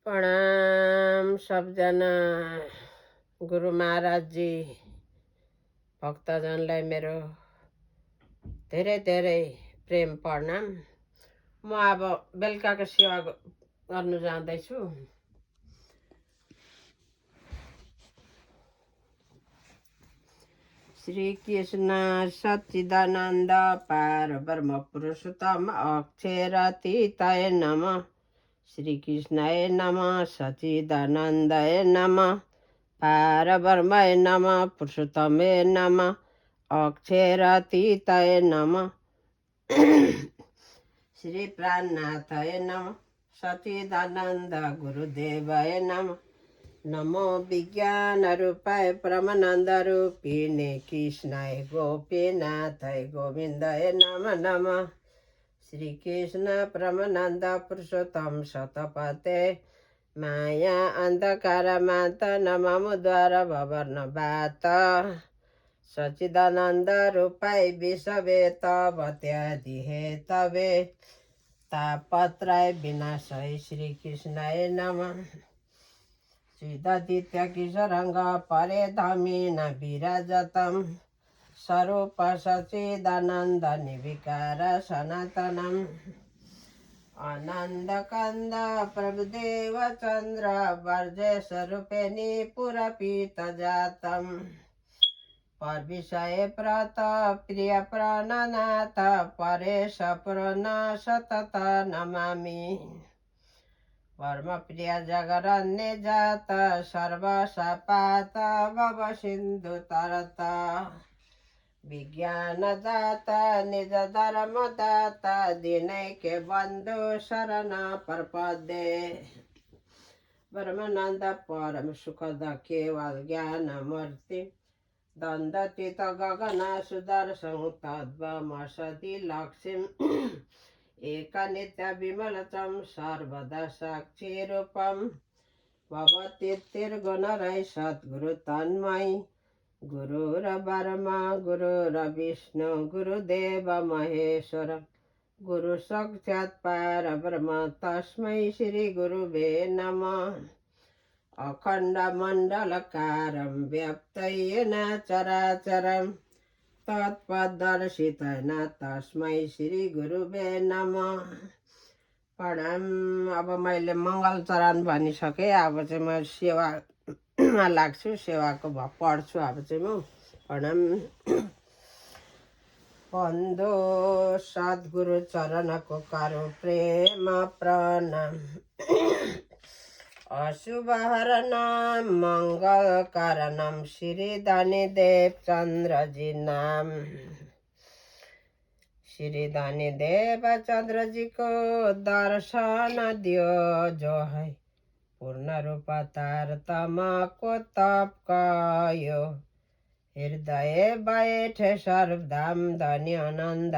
प्रणाम सबजना गुरु महाराज जी भक्तजनलाई मेरो धेरै धेरै प्रेम प्रणाम। म अब बेलुकाको सेवा गर्नु जाँदैछु। श्री कृष्ण सच्चिदानन्द पारब्रह्म पुरुषोत्तम अक्षरातीताय नमः। श्री कृष्णाय नमः सच्चिदानन्दाय नमः पारब्रह्माय नमः पुरुषोत्तमाय नमः अक्षरातीताय नमः। श्री प्राणनाथाय नमः सच्चिदानन्द गुरुदेवाय नमः। नमो विज्ञान रूपाय परमानंद रूपिणे कृष्णाय गोपीनाथाय गोविन्दाय नमः नमः। श्री कृष्ण परमानंद पुरुषोत्तम शतपथे माया अंधकार मात नममुद्वार भवर्ण बात सच्चिदानंद रूपाय विषवे तवत्यादि हेतवे तापत्राय विनाशाय श्री कृष्णाय नमः। श्रीदादित्य किशोरंग परे धामीन विराजतम स्वरूप सच्चिदानंद निर्विकार सनातनम आनंद कंद प्रभुदेव चंद्र वर्जे स्वरूपेणी पुरपीत जातम परविषय प्रत प्रिय प्राणनाथ परेश पुराण सतत नमामि। परम प्रिय जगरन्य जात सर्वसपात भव सिंधु तरत विज्ञान दाता निज धर्म दाता दिनैके बंधु शरण प्रपदे ब्रह्मानंद परम सुखद केवल ज्ञान मूर्ति दंडतीत गगन सुदर्शन तद्वमसति लक्ष्मी एक नित्य विमलतम सर्वदा साक्षी रूपम भवतीर्गुणरय सद्गुरु तन्मय गुरुर ब्रह्मा गुरुर विष्णु गुरुदेव महेश्वर गुरु साक्षात् परब्रह्म तस्मै श्री गुरुवे नमः। अखंड मंडलकारं व्याप्तेन चराचरं तत्पदर्शितेन तस्मै श्री गुरुवे नमः। प्रणाम। अब मैले मङ्गल चरण भनिसकेँ। अब चाहिँ म सेवामा लाग्छु। सेवाको पढ्छु। अब चाहिँ म प्रणाम। बन्धु सद्गुरु चरणको करो प्रेम प्रणाम। अशुभ हरणम मंगल कारणम श्री धनीदेव चंद्र जी नाम। श्री धनीदेव चंद्र जी को दर्शन दियो जो है पूर्ण रूप तार तमको तप कयो हृदय बैठे सर्वधाम धनी आनंद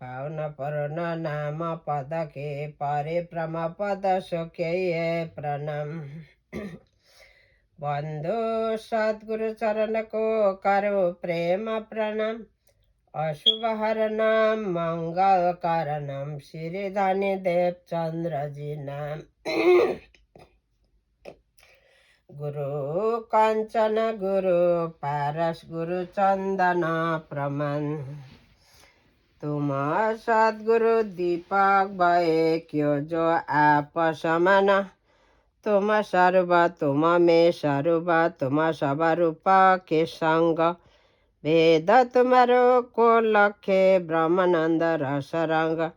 पावन पूर्ण नाम पद के परे प्रम पद सुखे प्रणाम। बंधु सद्गुरु चरण को करो प्रेम प्रणाम। अशुभ हरणम मंगल कारणम श्री धनीदेव चंद्र जी नाम। गुरु कंचन गुरु पारस गुरु चंदन प्रमाण तुम सद्गुरु दीपक भय क्यों जो आप समान तुम सर्व तुम में सर्व तुम सब रूप के संग वेद तुम्हारो को लखे ब्रह्मानंद रस रंग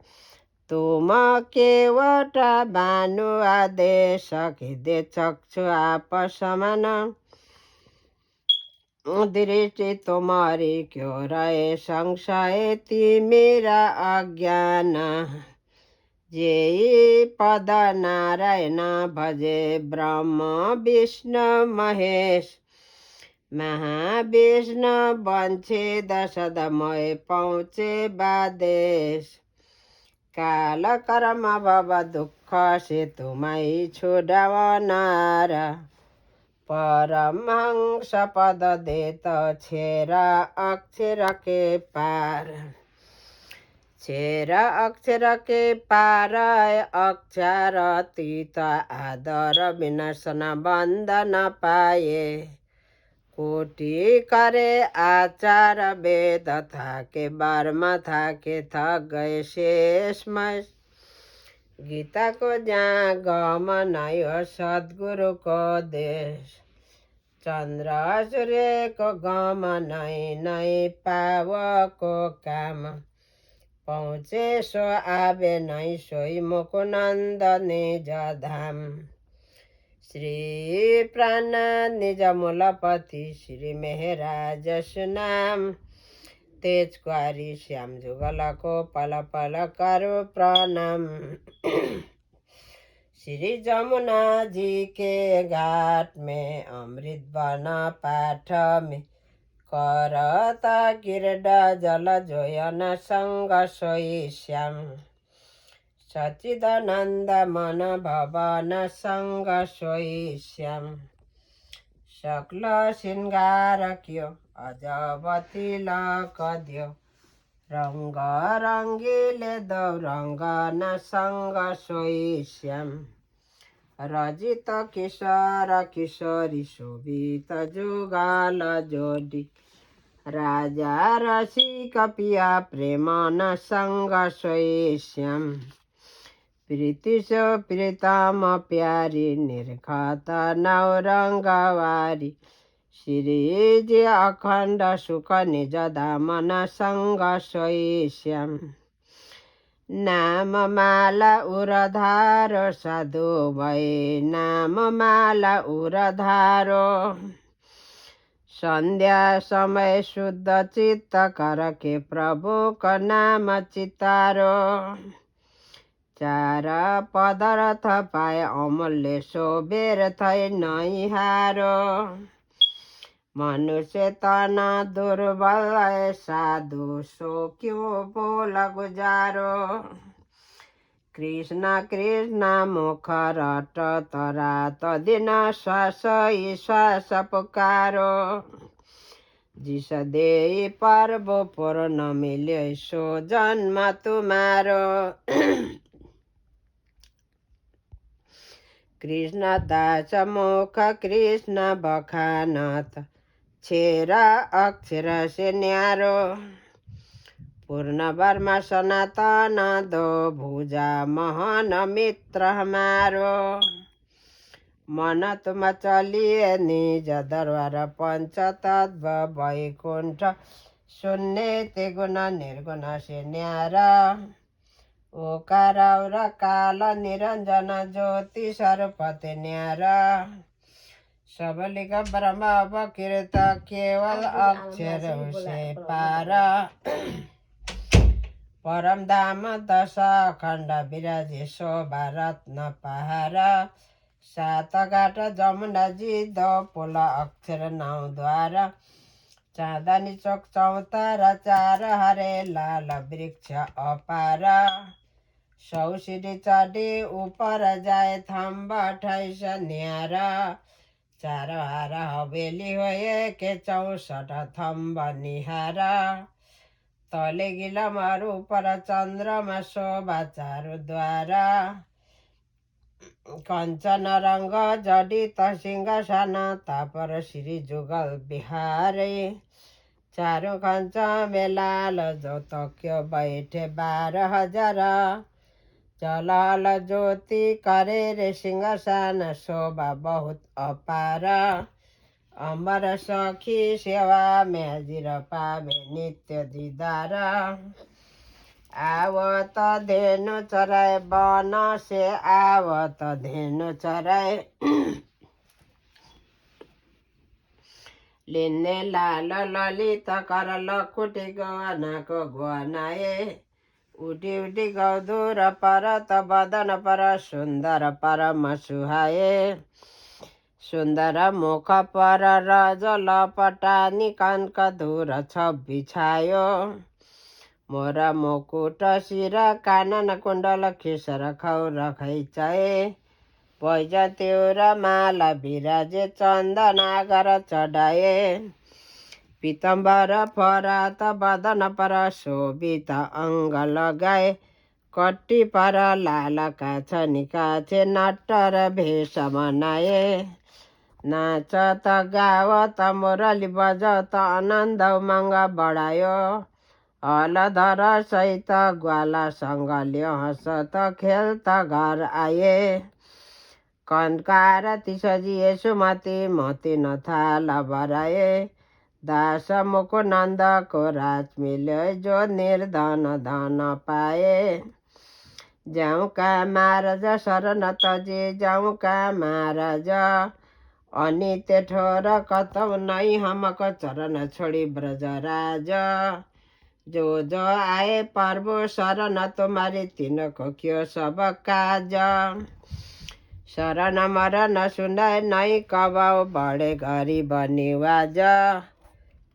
तुम केवट भानु आदेश दे चक्षु आप समान दृष्टि तुम्हारी क्यों रहे संशय ती मेरा अज्ञान जे पद नारायण भजे ब्रह्म विष्णु महेश महाविष्णु बंशे दशदमय पहुँचे बादेश काल कर्म भव दुख से तुम्हें छुड़ावनार परमहंस पद देत छेरा अक्षर के पार छेर अक्षर के पार अक्षर तीत आदर विनाशन बन्धन पाए कोटि करे आचार वेद थाके वर्म थाके थक गए शेषमय गीता को जहाँ गम नै हो सद्गुरु को देश चन्द्र सूर्य को गम नै पाव को काम पहुँचे सो आवे नै सोई मुकुनन्द निज धाम श्री प्राण निज मूलपति श्री मेहराज सुनाम तेज क्वारी श्याम जुगल को पल पल करो प्रणाम श्री जमुना जी के घाट में अमृत बना पाठ में करता क्रीडा जल जोयन संग सोई श्याम सच्चिदानन्द मन भवन संग सोई श्याम सकल श्रृंगार क्यों अजबती लक दियो रंग रंगीले दो रंगन संग सोई श्याम रजित किशोर किशोरी शोभित जुगल जोडी राजा रसिक पिया प्रेमन संग सोई श्याम प्रीति सो प्रीतम प्यारी निर्खत नौरंगवारी श्री जी अखण्ड सुख निज दामन संग सोई श्याम नाम माला उरधारो साधु भई नाम माला उरधारो संध्या समय शुद्ध चित्त कर के प्रभु का नाम चितारो चार पदार्थ पाए अमूल्य शोभेर थै नै हारो मनुष्य तन दुर्बल साधु सो क्यों बोल गुजारो कृष्ण कृष्ण मुख रट तरात दिन श्वास श्वास पुकारो जिस दे पर्व पुर न मिले सो जन्म तुम्हारो कृष्ण दास मुख कृष्ण बखानत छेरा अक्षर से न्यारो पूर्ण वर्मा सनातन दो भुजा महान मित्र हमारो मन तुम चलिए निज दरबार पंच तत्व वैकुंठ शून्य ते गुण निर्गुण से न्यारा ओकार और काल निरंजन ज्योति सर्वपति न्यारा सबलिक ब्रह्म अवकृत केवल अक्षर से पारा परम धाम दश खण्ड विराजे शोभा रत्न पहारा सात घाट जमुना जी दो पुल अक्षर नौ द्वारा चाँदनी चौक चौतारा चार हरे लाल वृक्ष अपारा सौ सीढ़ी चढ़ी ऊपर जाए थम्ब 28 न्यारा चार हार हवेली होए के 64 थम्ब निहारा तले गिलमहरू ऊपर चन्द्रमा शोभा चारु द्वारा कंचन रंग जडित सिंहासन तापर श्री जुगल बिहारे चारु खंच में लाल जो तक्यो बैठे 12,000 जलाल ज्योति करे रे सिंहासन शोभा बहुत अपार अमर सखी सेवा में हाजिर पावे नित्य दीदार आवत धेनु चराए वन से आवत धेनु चराए लिन्ने लाल ललित कर लकुटी गहना को गहनाए उठी उठी गौदूर परत बदन पर सुंदर परम सुहाए सुंदर मुख पर रज लपटानी कनक धुर छवि छायो मोर मुकुट शिर कानन कुण्डल खिसर खौर खैचाए पैज त्योर माला बिराजे चन्दन आगर चढाए पीताम्बर परात बदन पर शोभित अङ्ग लगाए कट्टी पर लाल काछनी काछे नट्टर भेष बनाए नाचत गावत मुरली बजावत आनन्द उमङ्ग बढायो हलधर सहित ग्वालासँग हँसत खेल्त घर आए कन्कार तिसजी यसुमती मती नथाल बराए दास मुकुनन्दको राज मिल्यो जो निर्धन धन पाए जाउँका महाराज शरण तजे जाउँका महाराज अनि तेठोर कतौ नै हमक चरण छोडी ब्रजराज जो जो आए प्रभु शरण तुम्हारी तिनको क्यों सब काज शरण मरण सुनाए नै कबाउ बढे गरीब निवाज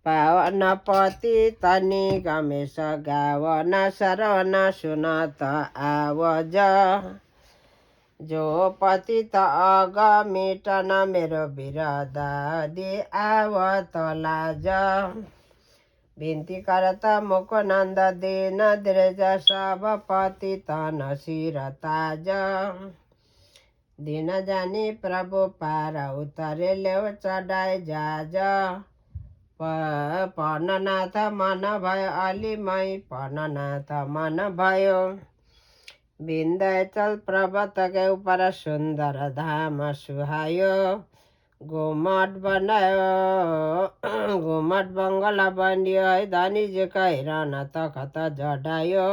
पावन पति तनि गमेश गावन शरण सुनत आवज जो पतित अग मिटन मेरो बिरदादी आवत लाज बिन्ती करत मुकुनन्द दिन द्रेज सब पतित नसिर ताज दिन जानी प्रभु पार उतरे ल्याउ चढाए जाज पननाथ मन भयो अलिमै पननाथ मन भयो विन्ध्याचल पर्वत गयो पर सुन्दर धाम सुहायो घुमट बनायो घुमट बङ्गला बनियो है धनीजीका हिरण तखत जडायो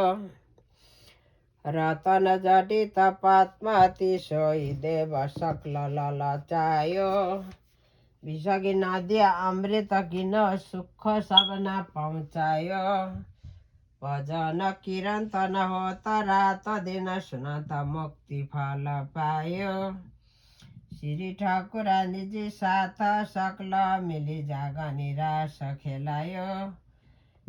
रतन जडित पद्मावती सोही देव सक्ल ललचायो विसकी नदी अमृत किन सुख सबना पहुँचायो भजन किरन्तन हो त रात दिन सुनत मुक्ति फल पायो श्री ठाकुरानीजी साथ सक्ल मिली जागनी रास खेलायो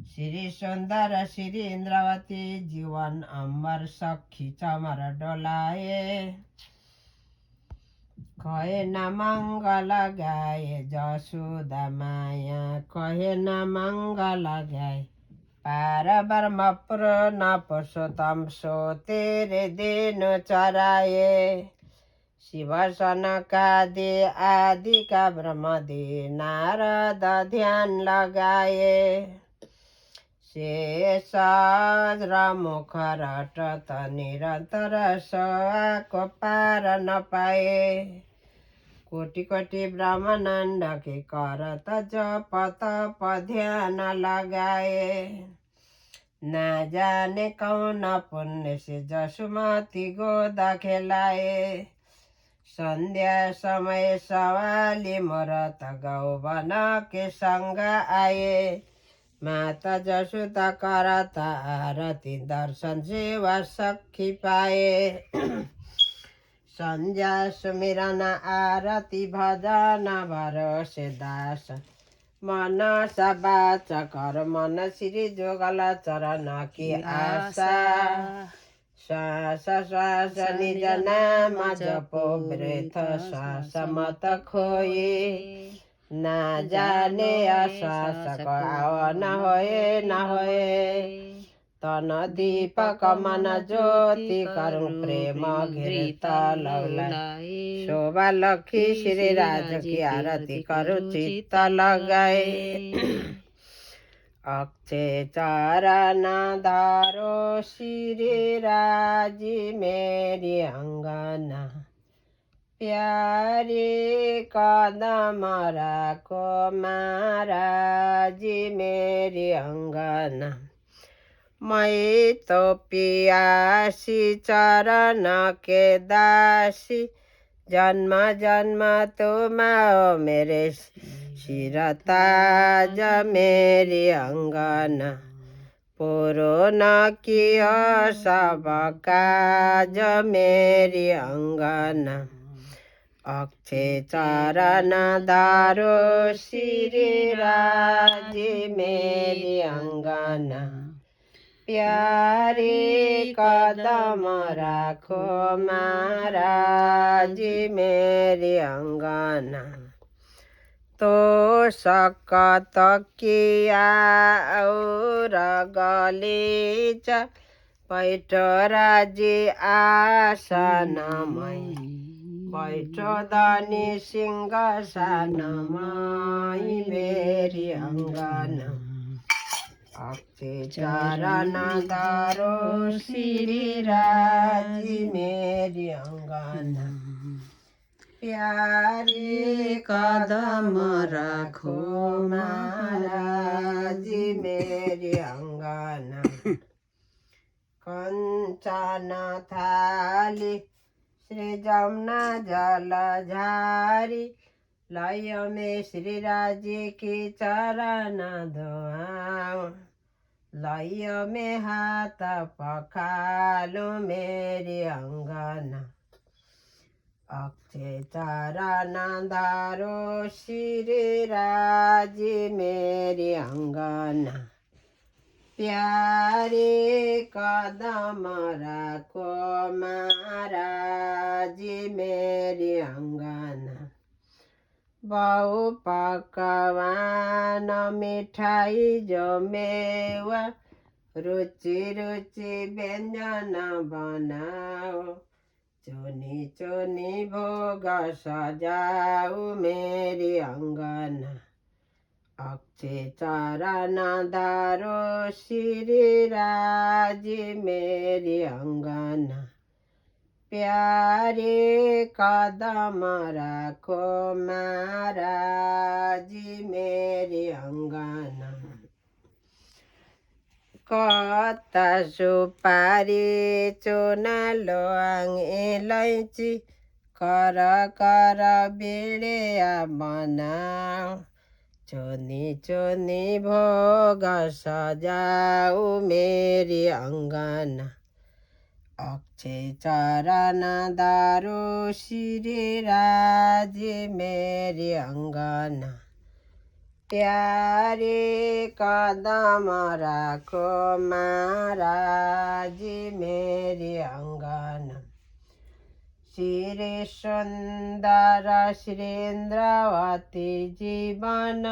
श्री सुन्दर श्री इन्द्रवती जीवन अम्बर सखी चमर डोलाए कहे न मङ्गल गाए जसोदा माया कहे न मङ्गल गाए पार ब्रह्मपुर न पुरुषोत्तम सो तेरे दिन चराए शिव सनकादि आदि का ब्रह्मदि नारद ध्यान लगाए शेष र मुख रटत निरन्तर सको पार नपाए कोटि कोटि ब्रह्मानन्द के करत जप तप ध्यान लगाए न जाने कौन पुण्य से जसुमती गोदा खेलाए सन्ध्या समय सवाली मुरत गौवन के संग आए माता जसोदा करत आरती दर्शन सेवा सखी पाए संध्या सुमिरन आरती भजन भरोसे दास मन सबाच कर मन श्री जोगल चरण की आशा श्वास श्वास निज नाम जपो वृथ श्वास मत खोए ना जाने आश्वास आओ न होए तन दीपक मन ज्योति करुण प्रेम घृत लौलाए शोभा लखी श्री राज की आरती करु चित्त लगाए अक्षय चरण धारो श्री राजी मेरी अंगना प्यारे कदम राखो महाराजी मेरी अंगना मैं तो पियासी चरण के दासी जन्म जन्म तुम हो मेरे शिरताज मेरी अंगना पुरो न कियो सब काज मेरी अंगना अक्षय चरण धारो श्री राजी मेरी अंगना प्यारे कदम राखो महाराजी मेरी अंगना सकत किया और गलीचा पैठराजी आसनमै बैठो धनी सिंहासनमै मेरी अङ्गना अक्षे चरण दारो श्रीराजी मेरी अङ्गना प्यारी कदम राखो महाराजी मेरी अङ्गना कञ्चन थाली श्री जमुना जलझारी लय में श्रीराजी की चरण धोआऊं लय में हाथ पखालो मेरी अङ्गना अक्षे चरण धारो श्रीराजी मेरी अङ्गना प्यारे कदम राखो महाराजी मेरी अङ्गना बहु पकवान मिठाई जमेवा रुचि रुचि व्यञ्जन बनाओ चुनी चुनी भोग सजाऊ मेरी अङ्गना अक्षे चरण धारो श्रीराजी मेरी अङ्गना प्यारे कदम राखो महाराजी मेरी अङ्गना कता सुपारी चुना लोङ इलाइची कर कर बिडिया बनाऊ चुनी चुनी भोग सजाऊ मेरी अङ्गना अक्षे चरण धारो श्रीराजी मेरी अङ्गना प्यारे कदम राखो महाराजी मेरी अङ्गना श्री सुन्दर श्रीन्द्रवती जीवन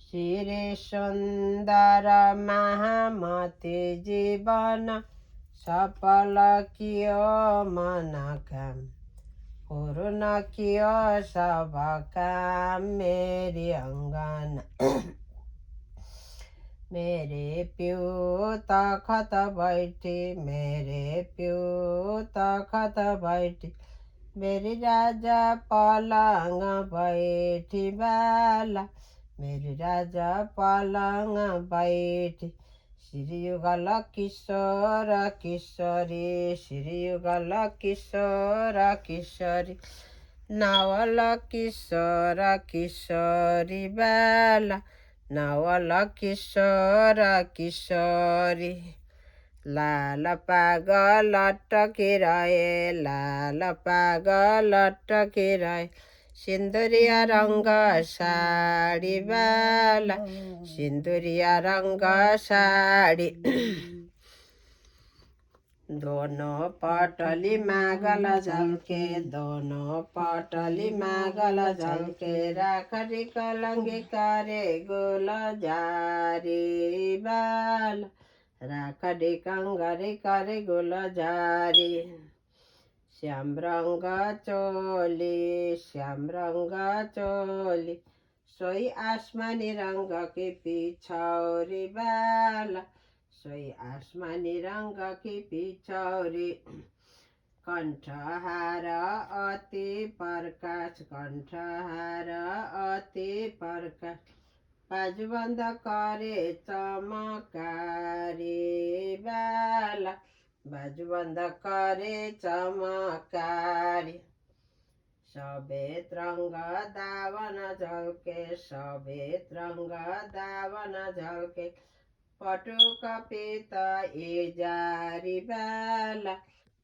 श्री सुन्दर महामती जीवन सफल कियो मन काम पूर्ण कियो सब काम मेरी अङ्गना मेरे प्यू तखत बैठी मेरे प्यू तखत बैठी मेरी राजा पलङ बैठी बाला मेरी राजा पलङ बैठी श्रीयुगल किशोर किशोरी श्रीयुगल किशोर किशोरी नवल किशोर किशोरी बाला नवल किशोर किशोरी लाल पागल टकिरहे लाल पागल टकिरहे सिन्दुरिया रङ्ग साडी बाला सिन्दुरिया रङ्ग साडी दोनों पटली मागल झल्के दोनों पटली मागल झल्के राखडी कलङ्गी करे गोल जारी बाला राखडी कङ्गरी करे गोल जारी श्याम रङ्ग चोली सोही आसमानी रङ्ग की पिछौरी बाला सोही आसमानी रङ्ग की पिछौरी कण्ठहार अति प्रकाश कण्ठहार अति प्रकाश बाजुबन्द करे चमकारी बाला बाजुबन्द करे चमकारी सफेद रङ्ग दावन झल्के सफेद रङ्ग दावन झल्के पटुक पित इजारी बाला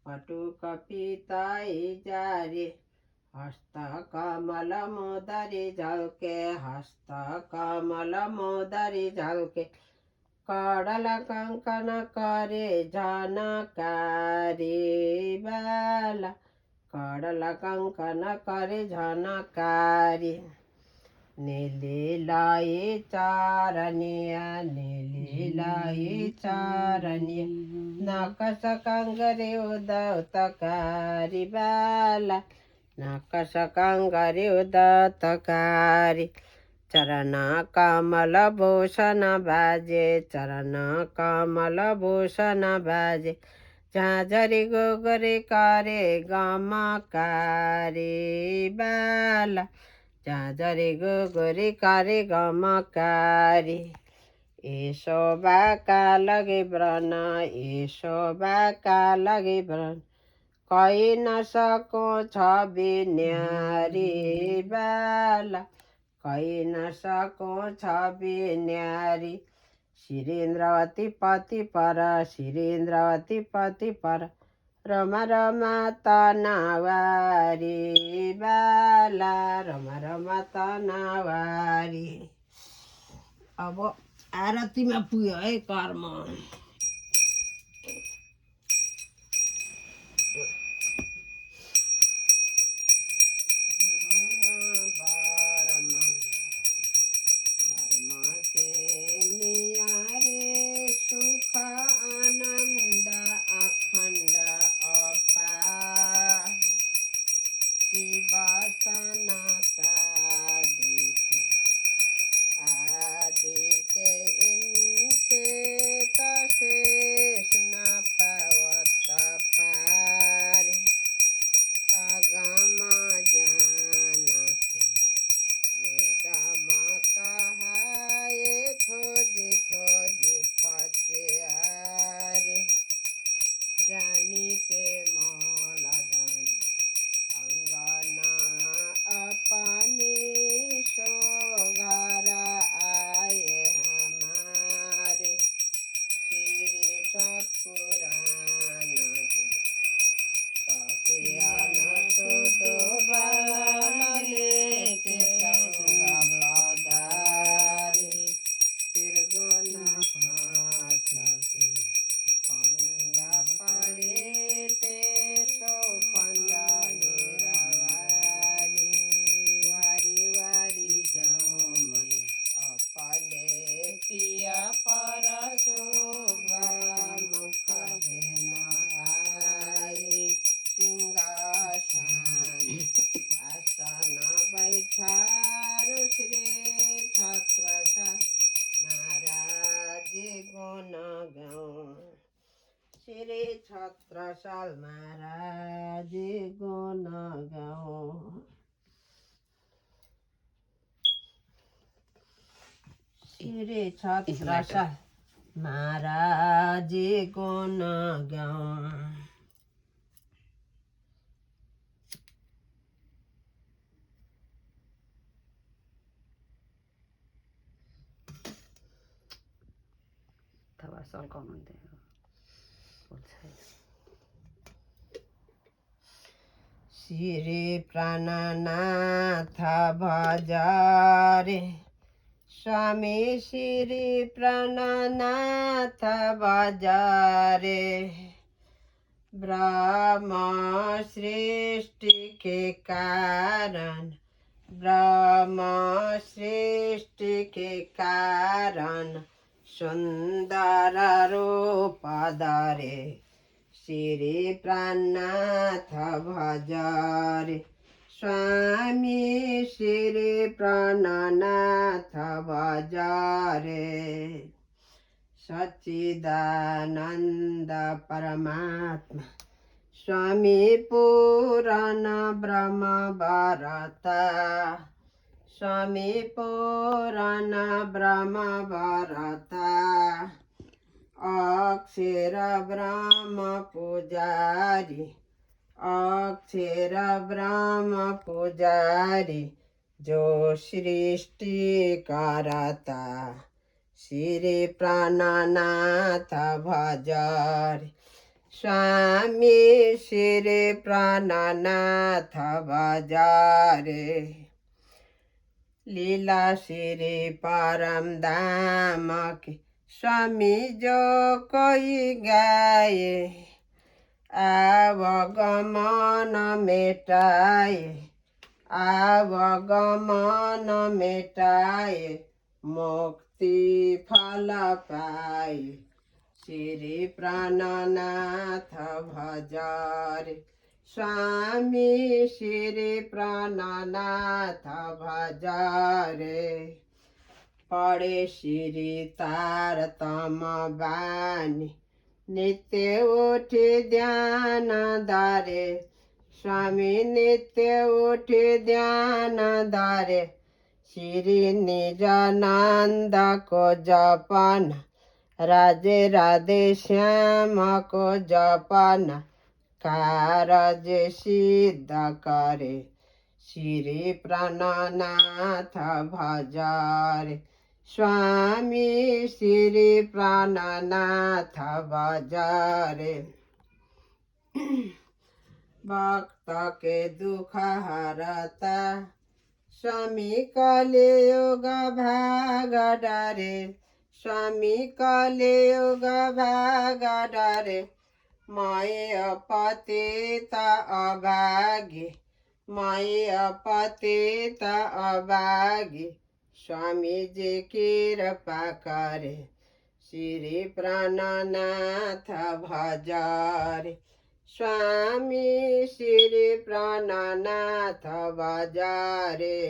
पटुक पित इजारी हस्त कमल मुदरी झल्के हस्त कमल मुदरी झल्के कडल कङ्कन करे झनकारी बाला कडल कङ्कन करे झनकारी नीलिलाई चारनिया नीलिलाई चारनिया नकस कंगरे उदौतकारी बाला नकस कंगरे उदौतकारी चरण कमल भूषण बाजे चरण कमल भूषण बाजे झाझरी गोगरे करे गमकारी बाला झाझरी गोगरे करे गमकारी यशोबाका लगे व्रन यशोबाका लगे व्रन कही न सको छ बिन्यारी बाला कही न सको छ बिन्यारी शिरेन्द्रवती पति पर शिरेन्द्रवती पति पर रमा रमा तनावारी बाला रमा रमा तनावारी। अब आरतीमा पुग्यो है कर्म। सुख आनन्द अखण्ड अपार शिव सनका देखे आदिके इन्छे तशेष न पावत पार अगम जानके निगम कहाए खोजी खोजी पचारे जानी के मोल डाली अंगना अपनी सोघर आए हमारे श्री ठाकुरान जी सखियान सुदो बाले के संग पधारे तिरगुना फांसी पंद परे ते सो पंजाने रवानी वारी वारी जाऊं मैं अपने पिया पर शोभा मुख से न आए सिंहासन आसन बैठारो श्री छत्रसा महाराज गुण गाऊं श्री छत्रसाल महाराज गुण गाऊं श्री छत्रसाल महाराज गुण गाऊं। श्री प्राणनाथ भजरे स्वामी श्री प्राणनाथ भजरे ब्रह्म सृष्टि के कारण ब्रह्म सृष्टि के कारण सुंदर रूप धरे श्री प्राणनाथ भजरे स्वामी श्री प्राणनाथ भजरे सच्चिदानंद परमात्मा स्वामी पुराण ब्रह्म भरता स्वामी पुराण ब्रह्म भरता अक्षर ब्रह्म पुजारी अक्षर ब्रह्म पुजारी जो सृष्टि करता श्री प्राणनाथ भजरे स्वामी श्री प्राणनाथ भजरे लीला श्री परम धाम के स्वामी जो कोई गाए आवागमन मेटाए आवागमन मेटाए मुक्ति फल पाए श्री प्राणनाथ भजरे स्वामी श्री प्राणनाथ भजरे पढ़े श्री तारतम बानी नित्य उठे ध्यान धारे स्वामी नित्य उठे ध्यान धारे श्री निजानंद को जपन राधे राधे श्याम को जपन कारज सिद्ध करे श्री प्राणनाथ भजरे स्वामी श्री प्राणनाथ भजरे भक्त के दुख हरता स्वामी कलियुग भाग डरे स्वामी कलियुग भाग डरे मैं पतित अभागी मैं पतित अभागी स्वामी जी कृपा करे श्री प्राणनाथ भजरे स्वामी श्री प्राणनाथ भजरे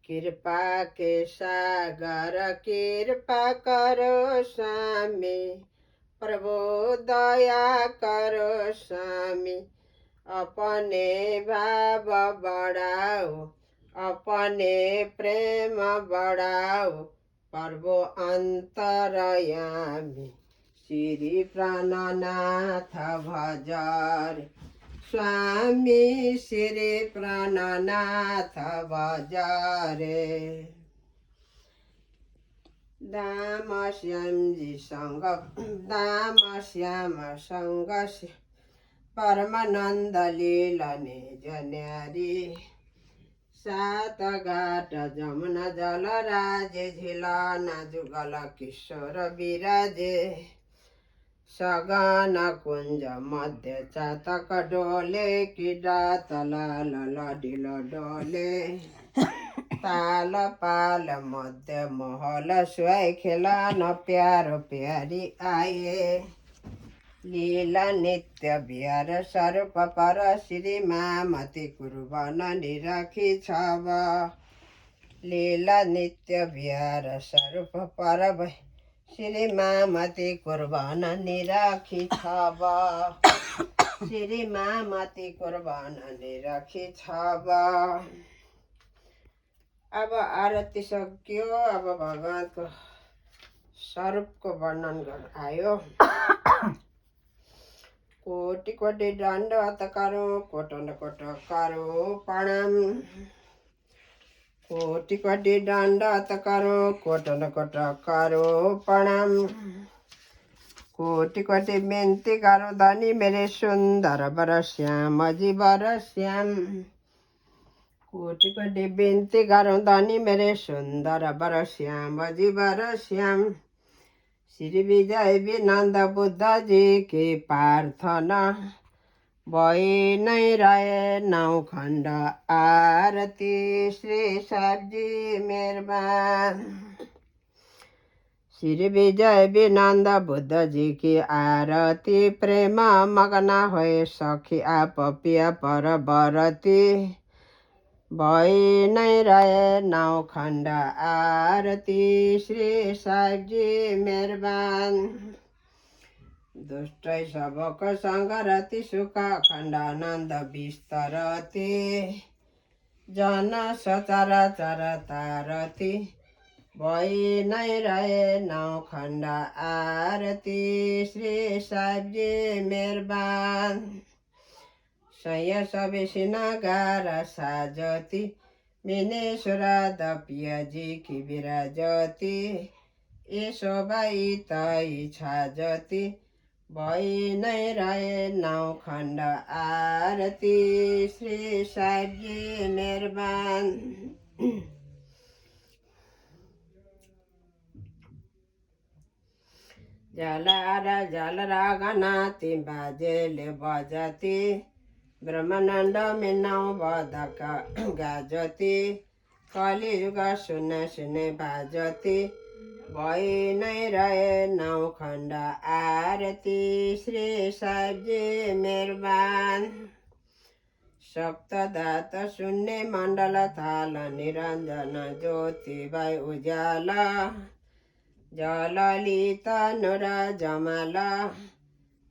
कृपा के सागर कृपा करो स्वामी प्रभु दया करो स्वामी अपने भाव बढ़ाओ अपने प्रेम बढ़ाओ प्रभु अंतरयामी श्री प्राणनाथ भजरे स्वामी श्री प्राणनाथ भजरे दाम श्याम जी संग दाम श्याम संग परमानंद लीलने जन्यारी सात घाट जमुना जल राजे झिलाना जुगल किशोर विराजे सगन कुंज मध्य चातक डोले किडात लाल लडिल डोले ताल पाल मध्य महल स्वय खिलान प्यारो प्यारी आए लीला नित्य बिहार स्वरूप पर श्री मामती कुर्बान निरखी छब लीला नित्य बिहार स्वरूप पर श्री मामती कुर्बान निरखी छब श्री मामती कुर्बान निरखी छब। अब आरती सक्यो। अब भगवान को स्वरूप को वर्णन गर्न आयो। कोटि कोटि दण्डवत करो कोटन कोट करो प्रणाम कोटि कोटि दण्डवत करो कोटन कोट करो प्रणाम कोटि कोटि बिन्ती करो धनी मेरे सुंदर बर श्याम जी बर श्याम कोटि कोटि बिन्ती करो धनी मेरे सुंदर बर श्याम जी बर श्याम श्री विजय विनंद बुद्ध जी की प्रार्थना भई नहीं रहे नौ खंड आरती श्री साहब जी मेहरबान श्री विजय विनंद बुद्ध जी की आरती प्रेम मग्न होए सखी आप पिया पर बरती भई नहीं रहे नौ खंड आरती श्री साहब जी मेहरबान दुष्ट सबक संगरति सुख खंडानंद विस्तरति जन सचर चरतारति भई नहीं रहे नौ खंड आरती श्री साहब जी मेहरबान सय सबेसी नगार साजती मिनेश्वर दपिया जी की विराजती ये शोभाई तई छाजती भई नहीं रहे नौ खंड आरती श्री साहब जी मेहरबान जलरा जलरा गनाती बाजेले बजती ब्रह्मानन्द मिनाउ बधक गाजती कलियुग सुन सुने बाजती भइ नै रहे 9 खण्ड आरती श्री साहेबजी मेहरबान सप्तदात शून्य मण्डल थाल निरञ्जन ज्योति भई उज्याला जललित नुर जमाल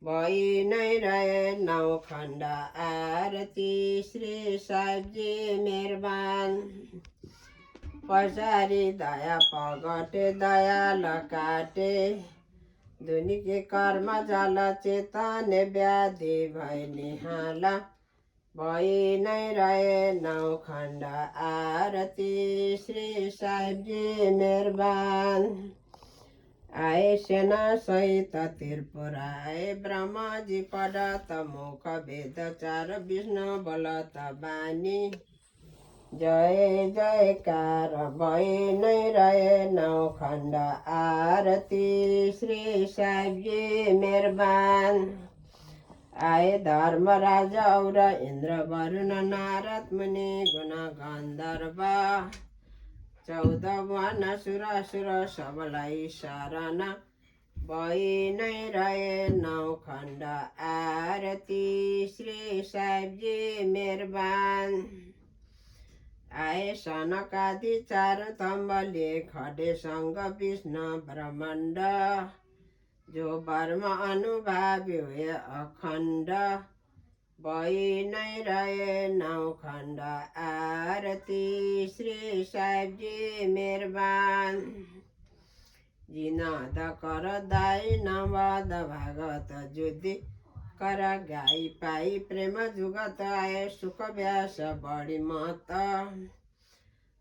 भइ नै रहे 9 खण्ड आरती श्री साहेबजी मेहरबान पछाडि दया पगटे दयाल काटे दुनिके कर्म जल चेतन व्याधि भई निहाल भइ नै रहे 9 खण्ड आरती श्री साहेबजी मेहरबान आए सेना सहित त्रिपुराए ब्रह्मजी पढत मुख वेद चार विष्णु बलत बानी जय जयकार भइ नै रहे 9 खण्ड आरती श्री साहेबजी मेहरबान आए धर्मराज और इन्द्र वरुण नारद मुनि गुण गन्धर्व 14 वन सुर सबलाई शरण भइ नै रहे 9 खण्ड आरती श्री साहेबजी मेहरबान आए सनकादि 4 तम्बले खडेसँग विष्णु ब्रह्माण्ड जो वर्म अनुभावी हुए अखण्ड भइ नै रहे 9 खण्ड आरती श्री साहेबजी मेहरबान जिनाद कर दाई नवद भागवत जुद्धि कर गाई पाई प्रेम जुगत आए सुख व्यास बढी मत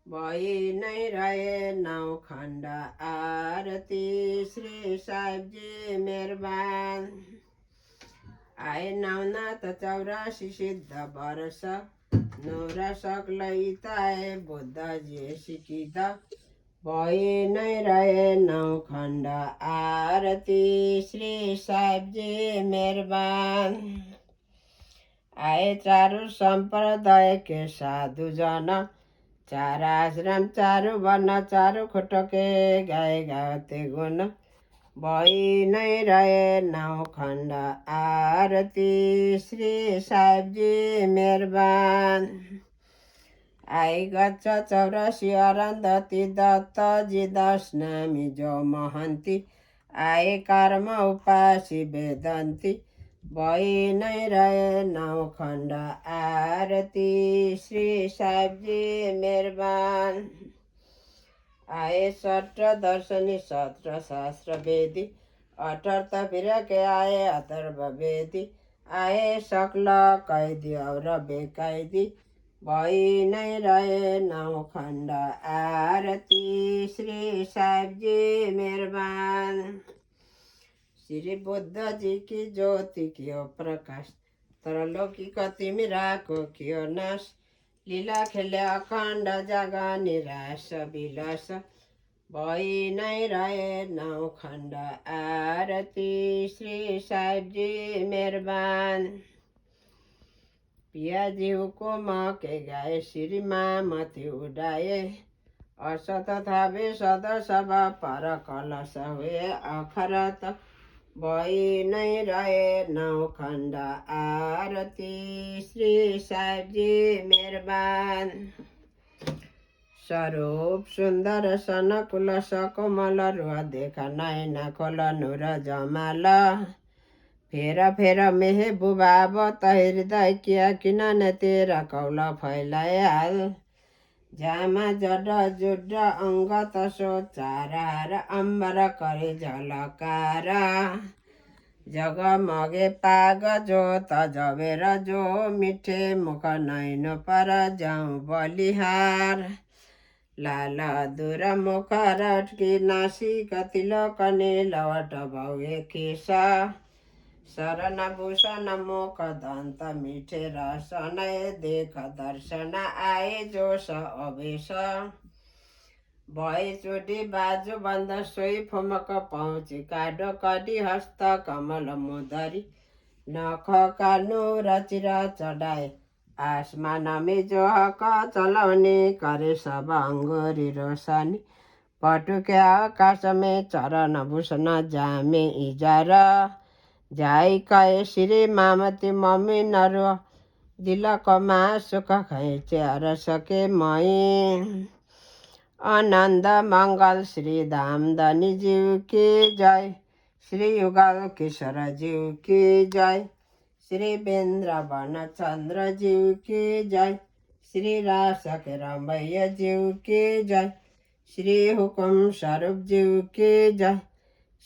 भइ नै रहे 9 खण्ड आरती श्री साहेबजी मेहरबान आए नवनाथ 84 सिद्ध वर्ष नूर सक्ल इताए बुद्ध जे सिकिद भइ नै रहे 9 खण्ड आरती श्री साहेबजी मेहरबान आए चारु सम्प्रदाय के साधु जन 4 आश्रम 4 वर्ण 4 खुटके गाए गाते गुण भइ नै रहे 9 खण्ड आरती श्री साहेबजी मेहरबान आए गच्छ 84 अरन्धती दत्तजी 10 नामी जो महन्ती आए कर्म उपासी वेदन्ती भइ नै रहे 9 खण्ड आरती श्री साहेबजी मेहरबान आए 17 दर्शनी 17 शास्त्र वेदी 18 फिरके आए अथर्व वेदी आए सक्ल कैदी और बेकैदी भइ नै रहे 9 खण्ड आरती श्री साहेबजी मेहरबान श्री बुद्ध जी की ज्योति कियो प्रकाश त्रैलोकिक तिमिराको कियो नाश लीला खेले अखण्ड जग निराश विलास भइ नै रहे 9 खण्ड आरती श्री साहेबजी मेहरबान पिया जीवको मके गाए श्री मामथि उडाए असत थावे सद सब पर कलश हुए अखरत भइ नै रहे 9 खण्ड आरती श्री साहेबजी मेहरबान स्वरूप सुन्दर सनकुल सकोमल रुह देखा नैन खोल नुर जमाल फेर फेर मेहबुबा बत हृदय किया किन तेरा कौल फैलाए हाल जामा जड जुड अङ्ग तसो चारार अम्बर करे झलकार जगमगे पाग जो त जबेर जो मिठे मुख नैनो पर जाउँ बलिहार लाल दुर मुख रटकी नासिक तिलकने लवट भौए केश शरण भूषण मुख दन्त मिठे रसन देख दर्शन आए जोश अवेश भए चोटी बाजु बन्द सोही फुमक पहुँची काडो कडी हस्त कमल मुदरी नख कानु रचिर चढाए आसमानमी जोहक चलाउने करे सब अङ्गुरी रोशनी पटुक्या आकाशमे चरण भूषण जामे इजार जाई कहे श्री मामती मम्मी नरो दिलकमा सुख खैच्यार सके मै आनन्द मङ्गल श्री धामधनी ज्यू की जय श्री युगल किशोर ज्यू की जय श्री वेन्द्रवन चन्द्र ज्यू की जय श्री रासके रमैया ज्यू की जय श्री हुकुम स्वरूप ज्यू की जय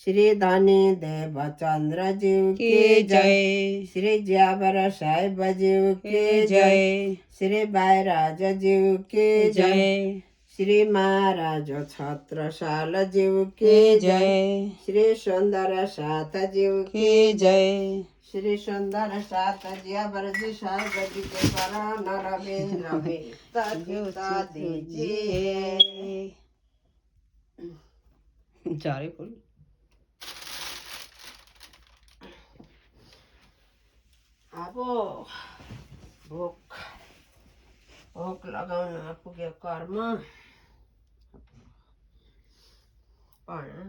श्री धनी देवचन्द्र ज्यू की जय श्री ज्यावर साहेब ज्यू की जय श्री बायराज ज्यू की जय श्री महाराज छत्रसाल ज्यू की जय श्री सुन्दर साथ ज्यू की जय श्री सुन्दर साथ ज्यावर जी साहेब जी के पर नरविन्द्र विता दीजिए चारे फुल अब भोक लगाउन पुग्यो कर्म भएको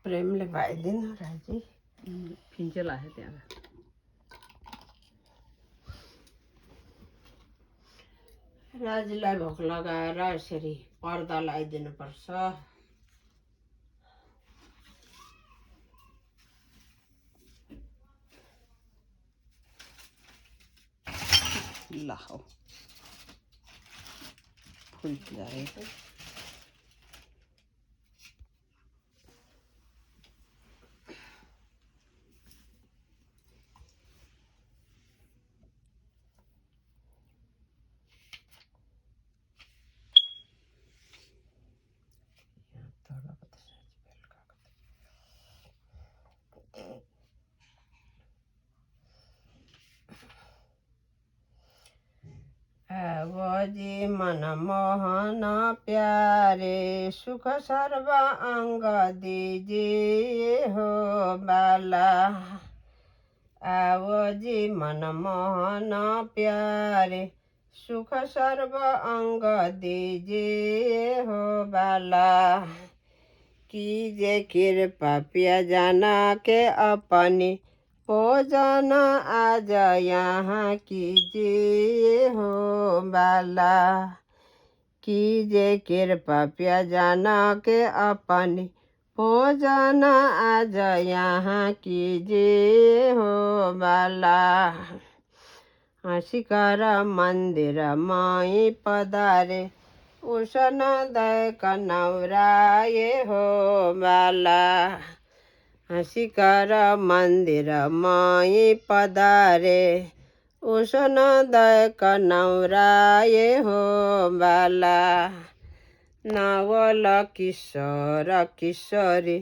प्रेमले भाइदिनु राजी फिन्चेल आयो त्यहाँ राजीलाई भोक लगाएर यसरी पर्दा लगाइदिनुपर्छ ल हो फुल झरेको आवजी मनमोहन प्यारे सुख सर्व अङ्ग दीजिए हो बाला आवजी मनमोहन प्यारे सुख सर्व अङ्ग दीजिए हो बाला कीजे कृपा पिया जाना के अपनी भोजन आज यहाँ कीजिए हो बाला कीजे कृपा पिया जाना के अपनी भोजन आज यहाँ कीजिए हो बाला हाँसीकर मन्दिर माई पधारे उसन दय कनौराए हो बाला हाँसीकर मन्दिर माई पधारे उसन दय कनौराए हो बाला नवल किशोर किशोरी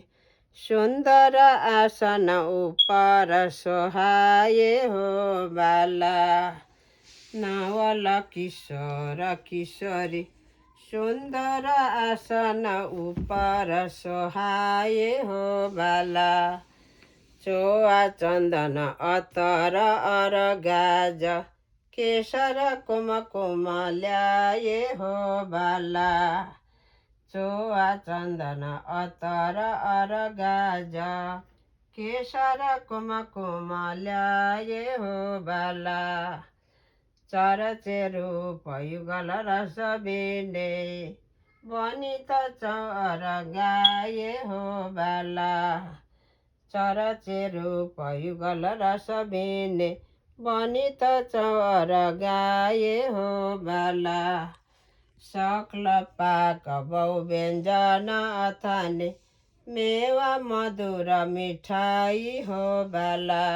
सुन्दर आसन उपर सोहाए हो बाला नवल किशोर किशोरी सुन्दर आसन उपर सोहाए हो बाला चोआ चन्दन अतर अरगाज केशर कुमकुम ल्याए हो बाला चोआ चन्दन अतर अरगाज केशर कुमकुम ल्याए हो बाला चरचेरु पयुगल रस बिने वनित चर गाए हो बाला चरचेरु पयुगल रस बिने वनित चर गाए हो बाला सक्ल पाक बहु व्यञ्जन अथाने मेवा मधुर मिठाई हो बाला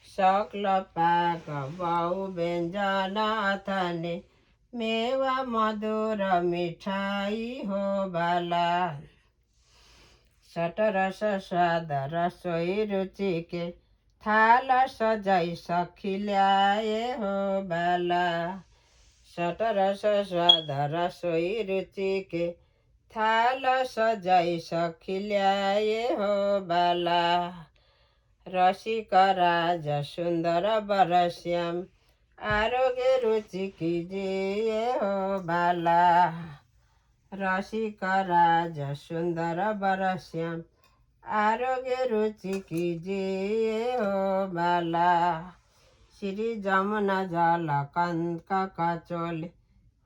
सक्ल पाक बहु व्यञ्जन अथाने मेवा मधुर मिठाई हो बाला सटरस स्वाद रसोई रुचिके थाल सजाई सखी ल्याए हो बाला सटरस स्वाद रसोई रुचिके थाल सजाई सखी ल्याए हो बाला रसिक राज सुन्दर बरश्याम आरोग्य रुचि कीजिए हो बाला रसिक राज सुन्दर बरश्याम आरोग्य रुचि कीजिए हो बाला श्री जमुना जल कंक कचोले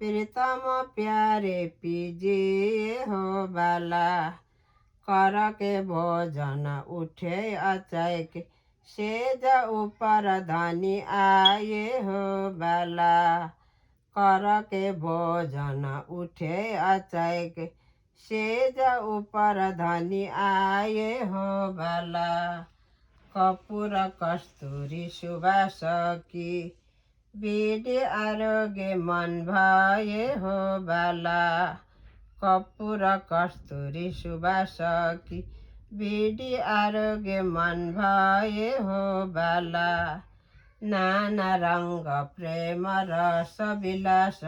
प्रीतम प्यारे पीजिए हो बाला कर के भोजन उठे अचायक सेज ऊपर धनी आए हो बाला कर के भोजन उठे अचायक सेज ऊपर धनी आए हो बाला कपूर कस्तूरी सुबास की बीडी आरोग्य मन भए हो बाला कपूर कस्तूरी सुबास की बीडी आरोग्य मन भए हो बाला नाना रंग प्रेम रस विलास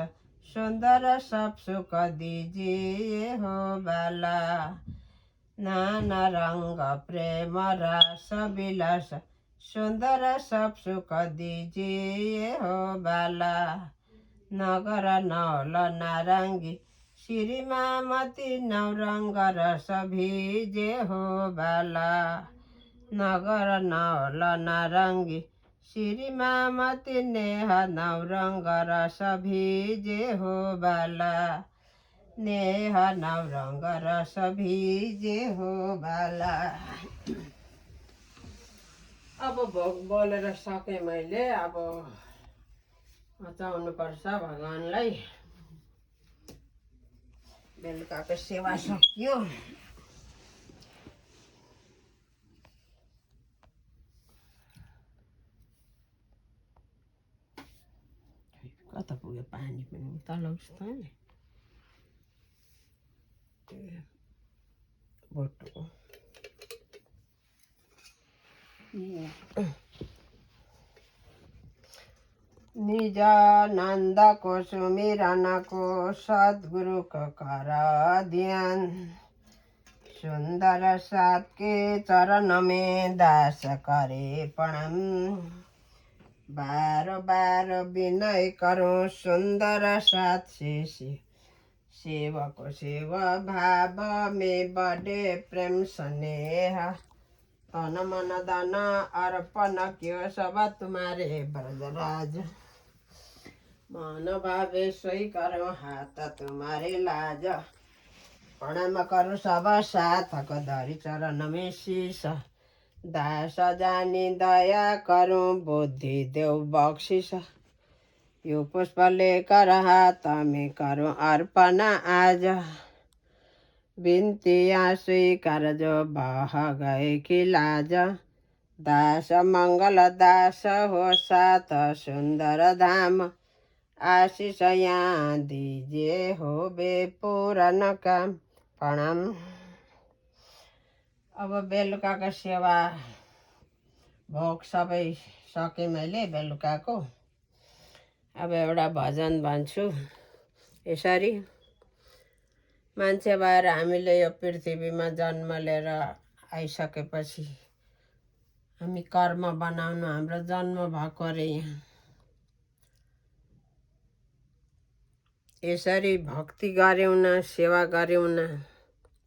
सुन्दर सब सुख दीजिए हो बाला नाना रंग प्रेम रस विलास सुन्दर सब सुख दीजिए हो बाला नगर नौल नारंगी श्रीमामती नवरंग रस भीजे हो बाला नगर नौल नारंगी श्रीमामती नेह नवरंग रस भीजे हो बाला नेह नवरंग रस भीजे हो बाला अब भोग बोलेर सकेँ मैले अब बचाउनु पर्छ भगवानलाई बेलुकाको सेवा सकियो कता पुग्यो पानी पनि तलाउँछु त नि बोटो निज नन्दको सुमिरनको सद्गुरुको कर ध्यान सुन्दर साथ के चरण में दास करे प्रणाम बार बार विनय करूं सुन्दर साथ से सेवक सेवा भाव में बड़े प्रेम स्नेह तन मन धन अर्पण क्यों सब तुम्हारे ब्रजराज मन भावे सोई करो हाथ तुम्हारे लाज प्रणाम करूं सब साथक धरी चरण में शीश दास जानी दया करूं बुद्धि देव बख्शिश यो पुष्प लेकर हाथ में करूं अर्पण आज बिन्तियाँ स्वीकार जो बह गए कि लाज दास मंगल दास हो साथ सुंदर धाम आशीष यहाँ दीजिए हो बे पूर्ण काम प्रणाम। अब बेलुकाको सेवा भोग सबै सकेँ मैले बेलुकाको। अब एउटा भजन भन्छु यसरी। मान्छे भएर हामीले यो पृथ्वीमा जन्म लिएर आइसकेपछि हामी कर्म बनाउनु हाम्रो जन्म भएको अरे यहाँ। यसरी भक्ति गऱ्यौँ न, सेवा गऱ्यौँ न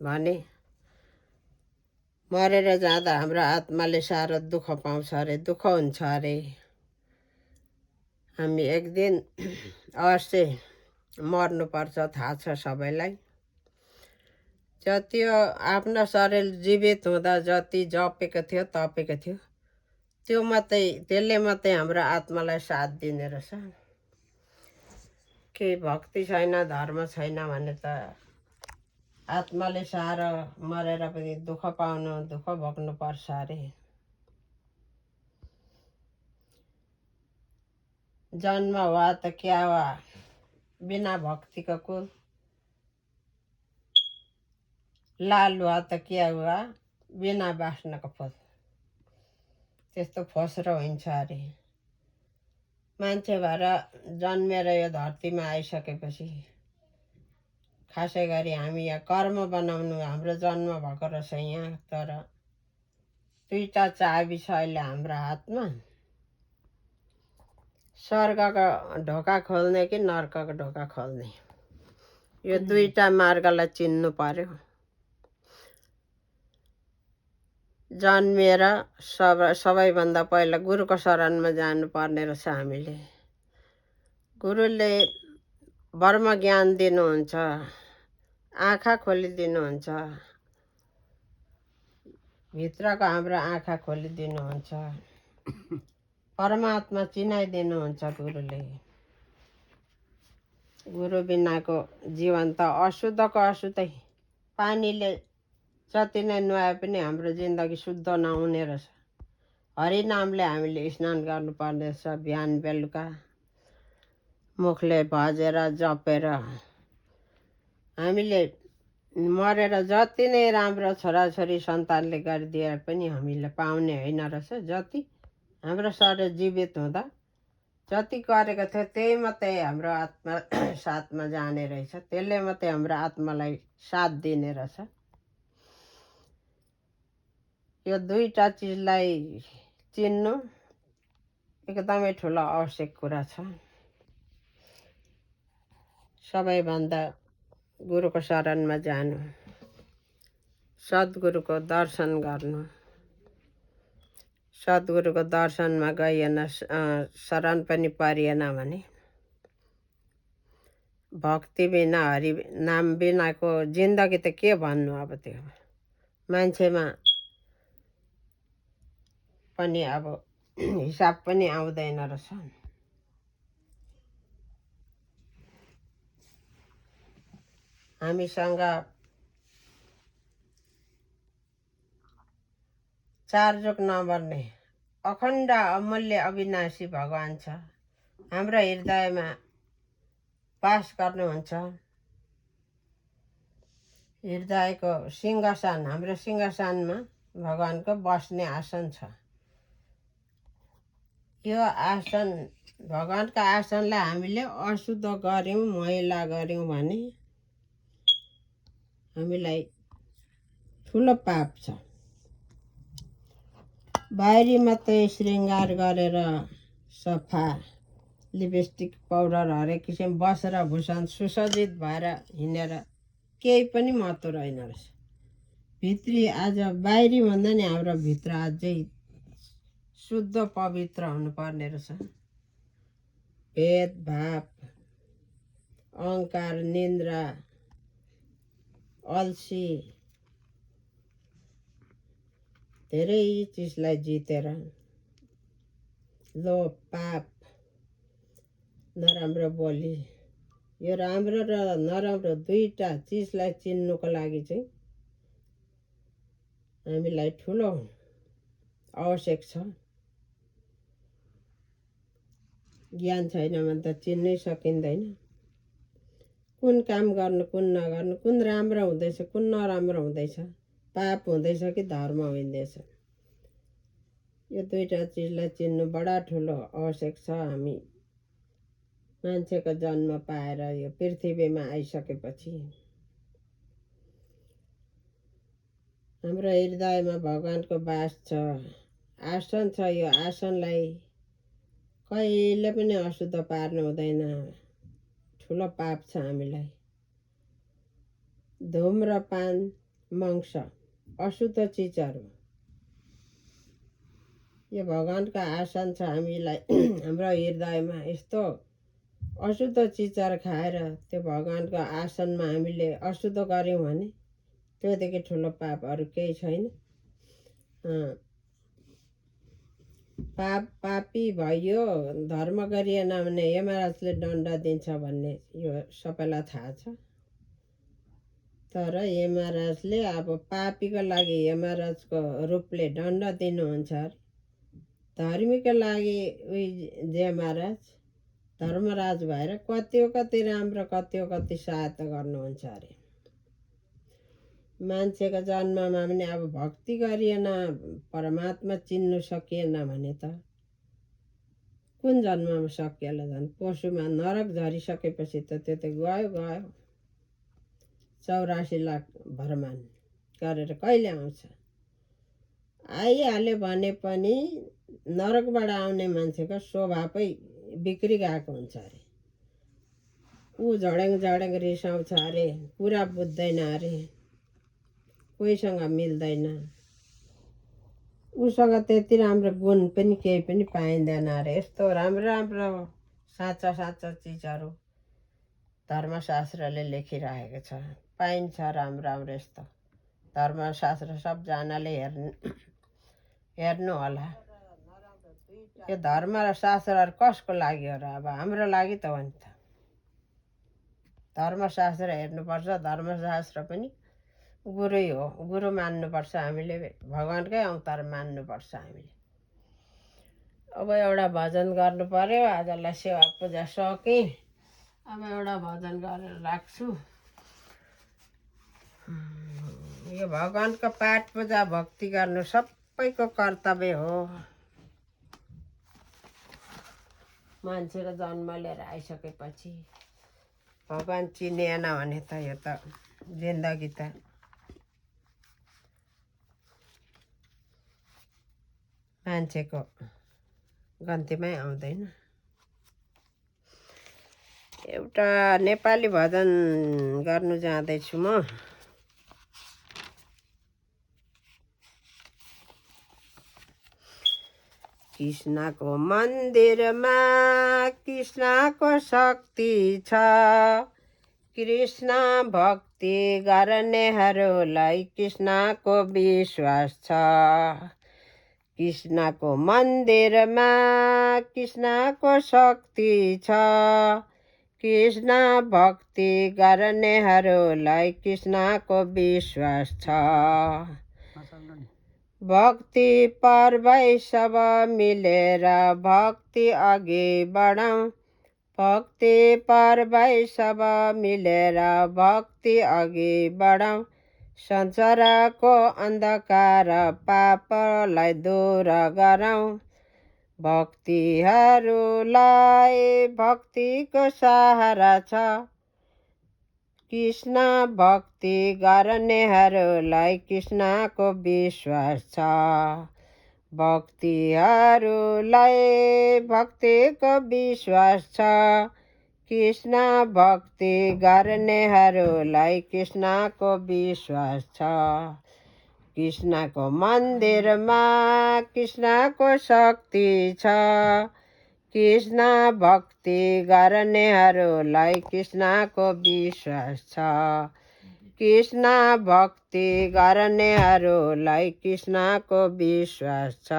भने मरेर जाँदा हाम्रो आत्माले साह्रो दुःख पाउँछ अरे, दुःख हुन्छ अरे। हामी एक दिन अवश्य मर्नुपर्छ, थाहा छ सबैलाई। जति यो आफ्नो शरीर जीवित हुँदा जति जपेको थियो तपेको थियो त्यसले मात्रै हाम्रो आत्मालाई साथ दिने रहेछ। केही भक्ति छैन, धर्म छैन भने त आत्माले साह्रो मरेर पनि दुःख भोग्नु पर्छ अरे। जन्म हुआ त क्या हुआ, बिना भक्तिको कुल। लाल हुआ त क्या हुआ, बिना बाँच्नको फल। त्यस्तो फोस्रो हुन्छ अरे। मान्छे भएर जन्मेर यो धरतीमा आइसकेपछि खासै गरी हामी यहाँ कर्म बनाउनु हाम्रो जन्म भएको रहेछ यहाँ। तर दुईटा चाबी छ अहिले हाम्रो हातमा, स्वर्गको ढोका खोल्ने कि नर्कको ढोका खोल्ने। यो दुईटा मार्गलाई चिन्नु पर्यो। जन्मिएर सबैभन्दा पहिला गुरुको शरणमा जानुपर्ने रहेछ हामीले। गुरुले ब्रह्म ज्ञान दिनुहुन्छ, आँखा खोलिदिनुहुन्छ, भित्रको हाम्रो आँखा खोलिदिनुहुन्छ, परमात्मा चिनाइदिनुहुन्छ गुरुले। गुरु बिनाको जीवन त अशुद्धको अशुद्धै। पानीले जति नै नुहाए पनि हाम्रो जिन्दगी शुद्ध नहुने रहेछ। हरिनामले हामीले स्नान गर्नुपर्ने रहेछ बिहान बेलुका, मुखले भजेर जपेर। हामीले मरेर जति नै राम्रो छोराछोरी सन्तानले गरिदिए पनि हामीले पाउने होइन रहेछ। जति हाम्रो शरीर जीवित हुँदा जति गरेको थियो त्यही मात्रै हाम्रो आत्मा साथमा जाने रहेछ। त्यसले मात्रै हाम्रो आत्मालाई साथ दिने रहेछ। यो दुईटा चिजलाई चिन्नु एकदमै ठुलो आवश्यक कुरा छ। सबैभन्दा गुरुको शरणमा जानु, सद्गुरुको दर्शन गर्नु। सद्गुरुको दर्शनमा गइएन, शरण पनि परिएन भने भक्ति बिना हरि नाम बिनाको जिन्दगी त के भन्नु। अब त्यो मान्छेमा पनि अब हिसाब पनि आउँदैन रहेछ। हामीसँग चार जुग नमर्ने अखण्ड अमूल्य अविनाशी भगवान छ। हाम्रो हृदयमा वास गर्नुहुन्छ। हृदयको सिंहासन, हाम्रो सिंहासनमा भगवानको बस्ने आसन छ। यो आसन, भगवानको आसनलाई हामीले अशुद्ध गऱ्यौँ, मैला गऱ्यौँ भने हामीलाई ठुलो पाप छ। बाहिरी मात्रै श्रृङ्गार गरेर सफा लिपस्टिक पाउडर हरेक किसिम बसेर भूषण सुसज्जित भएर हिँडेर केही पनि महत्त्व रहेन रहेछ। भित्री आज बाहिरी भन्दा नि हाम्रो भित्र अझै शुद्ध पवित्र हुनुपर्ने रहेछ। भेदभाव, अहङ्कार, निन्द्रा, अल्छी धेरै चिजलाई जितेर, लोभ, पाप, नराम्रो बोली, यो राम्रो र नराम्रो दुईटा चिजलाई चिन्नुको लागि चाहिँ हामीलाई ठुलो आवश्यक छ। ज्ञान छैन भने त चिन्नै सकिँदैन। कुन काम गर्नु, कुन नगर्नु, कुन राम्रो हुँदैछ, कुन नराम्रो हुँदैछ, पाप हुँदैछ कि धर्म हुँदैछ, यो दुईटा चिजलाई चिन्नु बडा ठुलो आवश्यक छ। हामी मान्छेको जन्म पाएर यो पृथ्वीमा आइसकेपछि हाम्रो हृदयमा भगवानको वास छ, आसन छ। यो आसनलाई कहिले पनि अशुद्ध पार्नु हुँदैन। ठुलो पाप छ हामीलाई। धुम्रपान मंस अशुद्ध चिजहरू, यो भगवान्का आसन छ हामीलाई हाम्रो हृदयमा। यस्तो अशुद्ध चिजहरू खाएर त्यो भगवान्को आसनमा हामीले अशुद्ध गऱ्यौँ भने त्योदेखि ठुलो पाप अरू केही छैन। पापी भइयो, धर्म गरिएन भने यमराजले दण्ड दिन्छ भन्ने यो सबैलाई थाहा छ। तर यमराजले अब पापीको लागि यमराजको रूपले दण्ड दिनुहुन्छ अरे। धर्मीको लागि यमराज धर्मराज भएर कति राम्रो कति सहायता गर्नुहुन्छ अरे। मान्छेको जन्ममा पनि अब भक्ति गरिएन, परमात्मा चिन्नु सकिएन भने त कुन जन्ममा सकिएला। झन् पशुमा नरक झरिसकेपछि त त्यो त गयो। 84 लाख भरमान गरेर कहिले आउँछ? आइहाल्यो भने पनि नरकबाट आउने मान्छेको स्वभावै बिग्री गएको हुन्छ अरे। ऊ झडेङ रिसाउँछ अरे, कुरा बुझ्दैन अरे, कोहीसँग मिल्दैन, उसँग त्यति राम्रो गुण पनि केही पनि पाइँदैन अरे। यस्तो राम्रो साँचा चिजहरू धर्मशास्त्रले लेखिरहेको छ। पाइन्छ राम्रो यस्तो धर्मशास्त्र सबजनाले हेर्नु होला। यो धर्म र शास्त्रहरू कसको लागि हो र? अब हाम्रो लागि त हो नि त। धर्मशास्त्र हेर्नुपर्छ। धर्मशास्त्र पनि गुरु हो, गुरु मान्नुपर्छ हामीले, भगवान्कै अवतार मान्नुपर्छ हामीले। अब एउटा भजन गर्नु पर्यो। आजलाई सेवा पूजा सकेँ। अब एउटा भजन गरेर राख्छु। यो भगवान्को पाठ पूजा भक्ति गर्नु सबैको कर्तव्य हो। मान्छेको जन्म लिएर आइसकेपछि भगवान् चिनिएन भने त यो त जिन्दगी त मान्छेको गन्तीमै आउँदैन। एउटा नेपाली भजन गर्नु जाँदैछु म। कृष्णको मन्दिरमा कृष्णको शक्ति छ। कृष्ण भक्ति गर्नेहरूलाई कृष्णको विश्वास छ। कृष्णको मन्दिरमा कृष्णको शक्ति छ। कृष्ण भक्ति गर्नेहरूलाई कृष्णको विश्वास छ। भक्ति पर्वै सब मिलेर भक्ति अघि बढाउँ। भक्ति पर्वै सब मिलेर भक्ति अघि बढाउँ। संसारको अन्धकार पापलाई दूर गराउँ। भक्तिहरूलाई भक्तिको सहारा छ। कृष्ण भक्ति गर्नेहरूलाई कृष्णको विश्वास छ। भक्तिहरूलाई भक्तिको विश्वास छ। कृष्ण भक्ति गर्नेहरूलाई कृष्णको विश्वास छ। कृष्णको मन्दिरमा कृष्णको शक्ति छ। कृष्ण भक्ति गर्नेहरूलाई कृष्णको विश्वास छ। कृष्ण भक्ति गर्नेहरूलाई कृष्णको विश्वास छ।